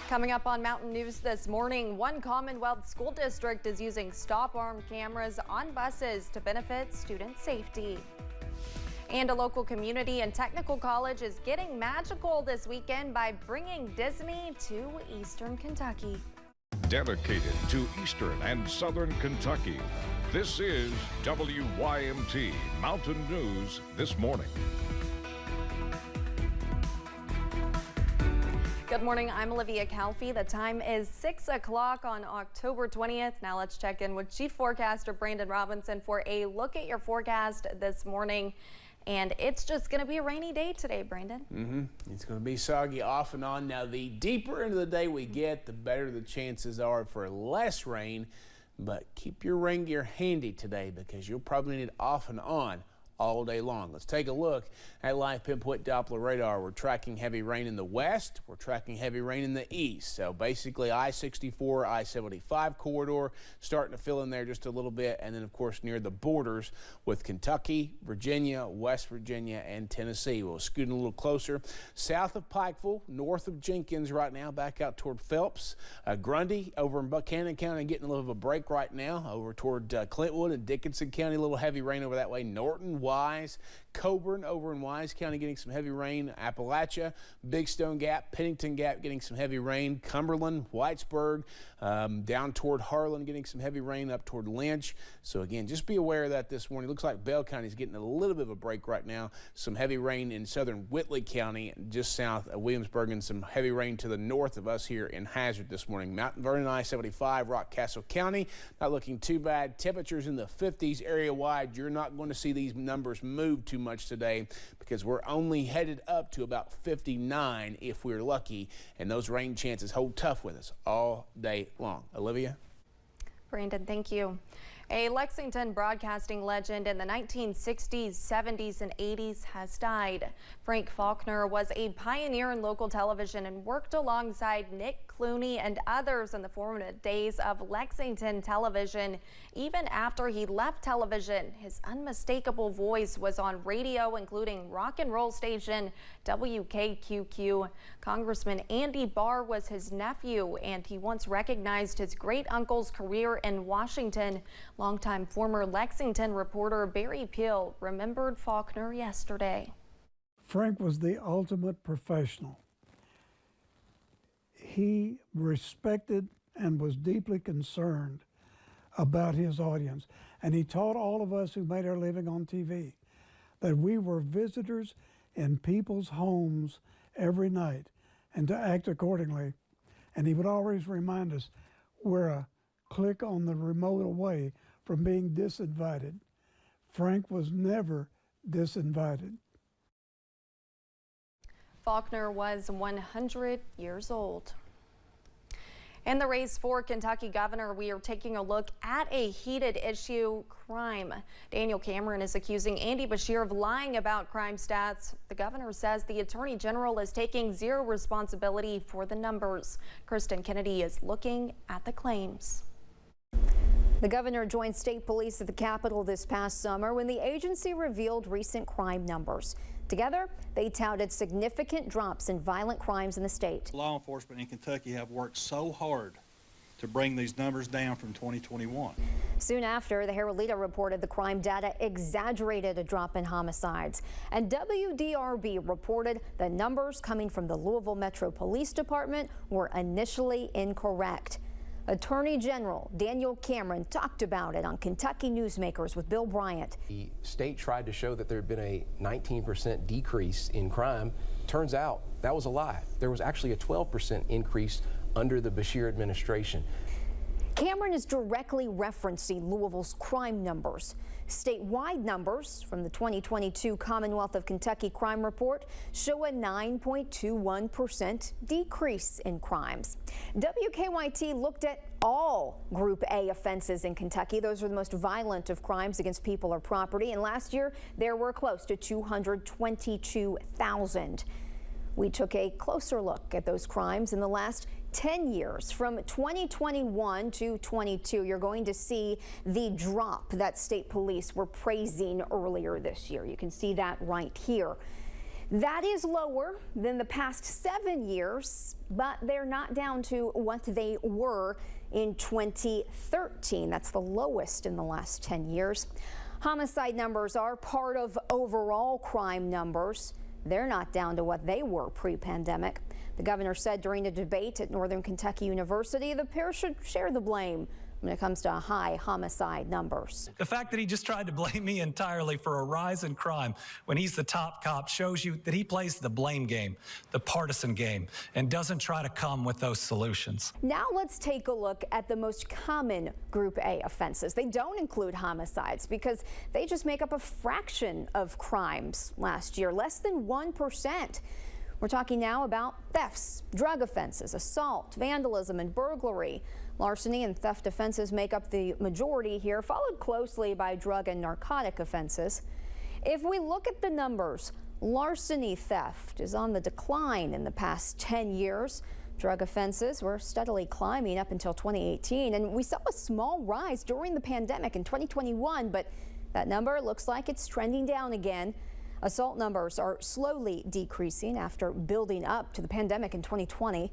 Coming up on Mountain News this morning, one Commonwealth school district is using stop-arm cameras on buses to benefit student safety. And a local community and technical college is getting magical this weekend by bringing Disney to Eastern Kentucky. Dedicated to Eastern and Southern Kentucky, this is WYMT Mountain News this morning. Good morning, I'm Olivia Calfee. The time is 6 o'clock on October 20th. Now let's check in with Chief Forecaster Brandon Robinson for a look at your forecast this morning. And it's just going to be a rainy day today, Brandon. It's going to be soggy off and on. Now, the deeper into the day we get, the better the chances are for less rain. But keep your rain gear handy today because you'll probably need it off and on all day long. Let's take a look at live pinpoint Doppler radar. We're tracking heavy rain in the west. We're tracking heavy rain in the east. So basically I-64, I-75 corridor starting to fill in there just a little bit. And then of course near the borders with Kentucky, Virginia, West Virginia, and Tennessee. We'll scoot a little closer south of Pikeville, north of Jenkins right now, back out toward Phelps. Grundy over in Buchanan County getting a little of a break right now over toward Clintwood and Dickinson County. A little heavy rain over that way. Norton, Wise, Coburn over in Wise County getting some heavy rain. Appalachia, Big Stone Gap, Pennington Gap getting some heavy rain. Cumberland, Whitesburg, down toward Harlan getting some heavy rain up toward Lynch. So again, just be aware of that this morning. Looks like Bell County is getting a little bit of a break right now. Some heavy rain in southern Whitley County, just south of Williamsburg, and some heavy rain to the north of us here in Hazard this morning. Mount Vernon, I-75, Rockcastle County, not looking too bad. Temperatures in the 50s area-wide. You're not going to see these numbers move too much today because we're only headed up to about 59 if we're lucky, and those rain chances hold tough with us all day long. Olivia? Brandon, thank you. A Lexington broadcasting legend in the 1960s, 70s, and 80s has died. Frank Faulkner was a pioneer in local television and worked alongside Nick Clooney and others in the formative days of Lexington television. Even after he left television, his unmistakable voice was on radio, including rock and roll station WKQQ. Congressman Andy Barr was his nephew, and he once recognized his great-uncle's career in Washington. Longtime former Lexington reporter Barry Peel remembered Faulkner yesterday. Frank was the ultimate professional. He respected and was deeply concerned about his audience. And he taught all of us who made our living on TV that we were visitors in people's homes every night and to act accordingly. And he would always remind us we're a click on the remote away from being disinvited. Frank was never disinvited. Faulkner was 100 years old. In the race for Kentucky governor, we are taking a look at a heated issue, crime. Daniel Cameron is accusing Andy Beshear of lying about crime stats. The governor says the attorney general is taking zero responsibility for the numbers. Kristen Kennedy is looking at the claims. The governor joined state police at the Capitol this past summer when the agency revealed recent crime numbers. Together, they touted significant drops in violent crimes in the state. Law enforcement in Kentucky have worked so hard to bring these numbers down from 2021. Soon after, the Herald-Leader reported the crime data exaggerated a drop in homicides. And WDRB reported the numbers coming from the Louisville Metro Police Department were initially incorrect. Attorney General Daniel Cameron talked about it on Kentucky Newsmakers with Bill Bryant. The state tried to show that there had been a 19% decrease in crime. Turns out that was a lie. There was actually a 12% increase under the Beshear administration. Cameron is directly referencing Louisville's crime numbers. Statewide numbers from the 2022 Commonwealth of Kentucky Crime Report show a 9.21% decrease in crimes. WKYT looked at all Group A offenses in Kentucky. Those are the most violent of crimes against people or property. And last year, there were close to 222,000. We took a closer look at those crimes in the last 10 years. From 2021 to 22, you're going to see the drop that state police were praising earlier this year. You can see that right here. That is lower than the past 7 years. but they're not down to what they were in 2013. That's the lowest in the last 10 years. Homicide numbers are part of overall crime numbers. They're not down to what they were pre-pandemic. The governor said during a debate at Northern Kentucky University the pair should share the blame when it comes to high homicide numbers. The fact that he just tried to blame me entirely for a rise in crime when he's the top cop shows you that he plays the blame game, the partisan game, and doesn't try to come with those solutions. Now let's take a look at the most common Group A offenses. They don't include homicides because they just make up a fraction of crimes last year, less than 1%. We're talking now about thefts, drug offenses, assault, vandalism, and burglary. Larceny and theft offenses make up the majority here, followed closely by drug and narcotic offenses. If we look at the numbers, larceny theft is on the decline in the past 10 years. Drug offenses were steadily climbing up until 2018, and we saw a small rise during the pandemic in 2021, but that number looks like it's trending down again. Assault numbers are slowly decreasing after building up to the pandemic in 2020.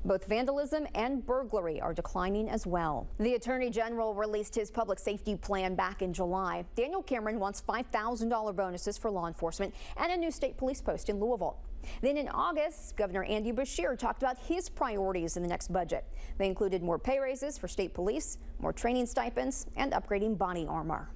Both vandalism and burglary are declining as well. The Attorney General released his public safety plan back in July. Daniel Cameron wants $5,000 bonuses for law enforcement and a new state police post in Louisville. Then in August, Governor Andy Beshear talked about his priorities in the next budget. They included more pay raises for state police, more training stipends, and upgrading body armor.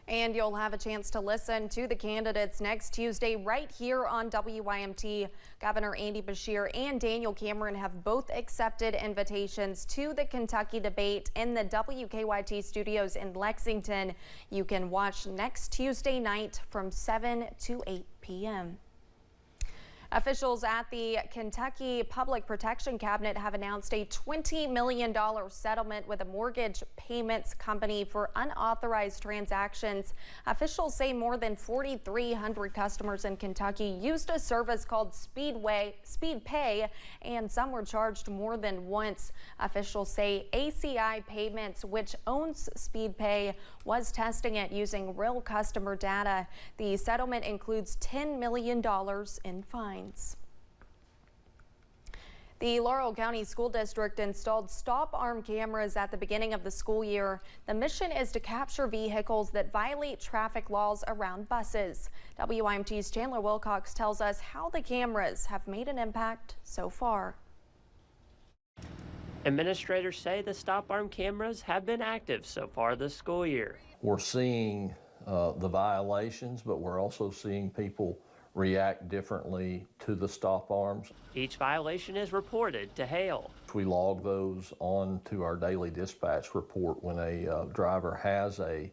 And you'll have a chance to listen to the candidates next Tuesday right here on WYMT. Governor Andy Beshear and Daniel Cameron have both accepted invitations to the Kentucky debate in the WKYT studios in Lexington. You can watch next Tuesday night from 7 to 8 p.m. Officials at the Kentucky Public Protection Cabinet have announced a $20 million settlement with a mortgage payments company for unauthorized transactions. Officials say more than 4,300 customers in Kentucky used a service called SpeedPay, and some were charged more than once. Officials say ACI Payments, which owns SpeedPay, was testing it using real customer data. The settlement includes $10 million in fines. The Laurel County School District installed stop-arm cameras at the beginning of the school year. The mission is to capture vehicles that violate traffic laws around buses. WYMT's Chandler Wilcox tells us how the cameras have made an impact so far. Administrators say the stop-arm cameras have been active so far this school year. We're seeing the violations, but we're also seeing people react differently to the stop arms. Each violation is reported to Hale. We log those on to our daily dispatch report when a driver has a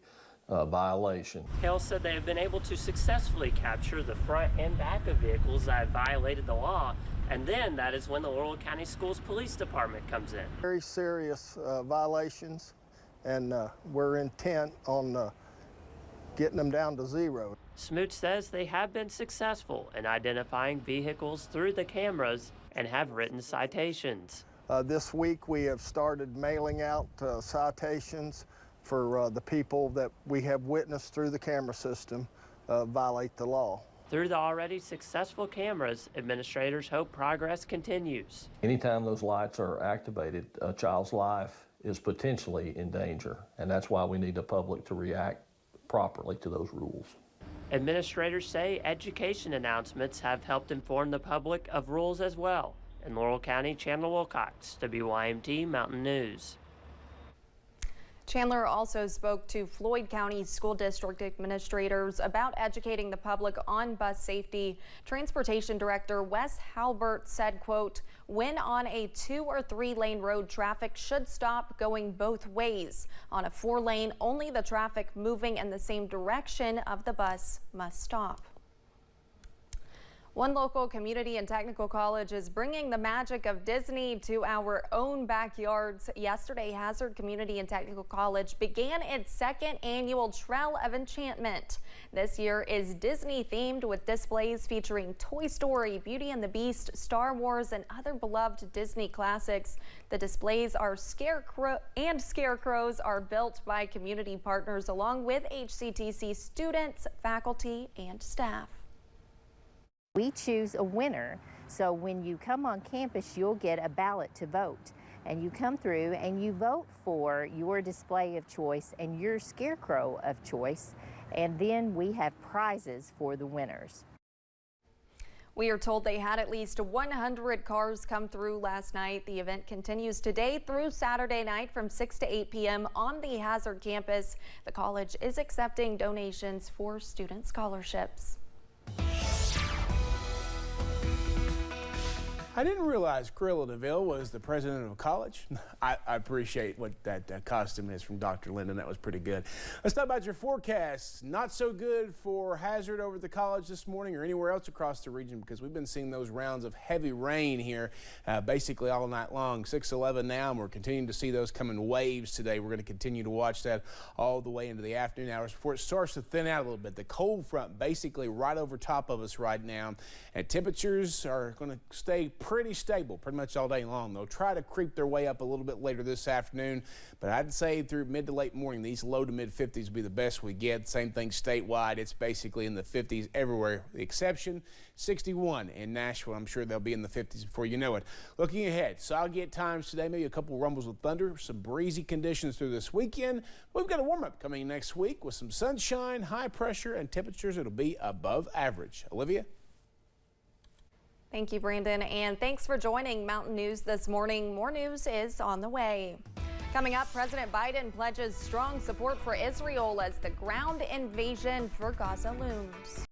violation. Hale said they have been able to successfully capture the front and back of vehicles that have violated the law, and then that is when the Laurel County Schools Police Department comes in. Very serious violations, and we're intent on getting them down to zero. Smoot says they have been successful in identifying vehicles through the cameras and have written citations. This week we have started mailing out citations for the people that we have witnessed through the camera system violate the law. Through the already successful cameras, administrators hope progress continues. Anytime those lights are activated, a child's life is potentially in danger, and that's why we need the public to react properly to those rules. Administrators say education announcements have helped inform the public of rules as well. In Laurel County, Chandler Wilcox, WYMT Mountain News. Chandler also spoke to Floyd County School District administrators about educating the public on bus safety. Transportation Director Wes Halbert said, quote, when on a 2 or 3 lane road, traffic should stop going both ways. On a 4 lane, only the traffic moving in the same direction of the bus must stop. One local community and technical college is bringing the magic of Disney to our own backyards. Yesterday, Hazard Community and Technical College began its 2nd annual Trail of Enchantment. This year is Disney themed with displays featuring Toy Story, Beauty and the Beast, Star Wars, and other beloved Disney classics. The displays are scarecrows are built by community partners along with HCTC students, faculty, and staff. We choose a winner, so when you come on campus, you'll get a ballot to vote. And you come through and you vote for your display of choice and your scarecrow of choice, and then we have prizes for the winners. We are told they had at least 100 cars come through last night. The event continues today through Saturday night from 6 to 8 p.m. on the Hazard campus. The college is accepting donations for student scholarships. I didn't realize Cruella DeVille was the president of a college. I appreciate what that costume is from Dr. Linden. That was pretty good. Let's talk about your forecasts. Not so good for Hazard over at the college this morning or anywhere else across the region, because we've been seeing those rounds of heavy rain here basically all night long. 6:11 now, and we're continuing to see those come in waves today. We're going to continue to watch that all the way into the afternoon hours before it starts to thin out a little bit. The cold front basically right over top of us right now, and temperatures are going to stay pretty stable pretty much all day long. They'll try to creep their way up a little bit later this afternoon, but I'd say through mid to late morning, these low to mid 50s will be the best we get. Same thing statewide. It's basically in the 50s everywhere. The exception, 61 in Nashville. I'm sure they'll be in the 50s before you know it. Looking ahead, soggy at times today, maybe a couple rumbles with thunder, some breezy conditions through this weekend. We've got a warm-up coming next week with some sunshine, high pressure, and temperatures that'll be above average. Olivia? Thank you, Brandon, and thanks for joining Mountain News this morning. More news is on the way. Coming up, President Biden pledges strong support for Israel as the ground invasion for Gaza looms.